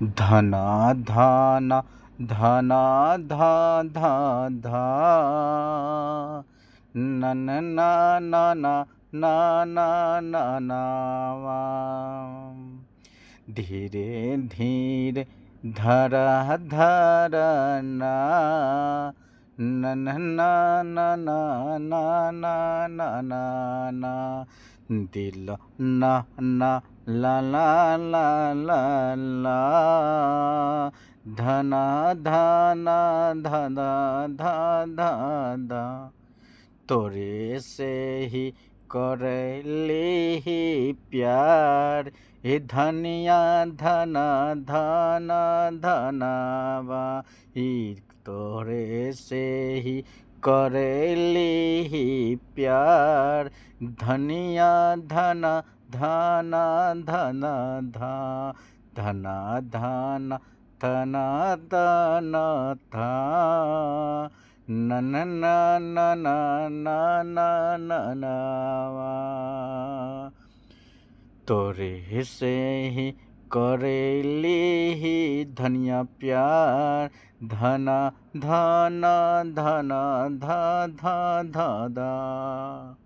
धना धाना धना धा धा धा न न ना ना ना ना ना ना ना वा। धीरे धीरे धरा धरा ना न न ना ना ना ना ना ना ना ना दिल ना ना ला ला ला ला ला धना धना धना धा धा धा तोरे से ही करली ही प्यार ए धनिया धना धना धनावा ई तोरे से ही करली ही प्यार धनिया धना धना धना धा धना धना धना धना धा न न ना ना ना ना ना ना ना वा। तोरे से ही करेली ही धनिया प्यार धना धना धना धा धा धा धा।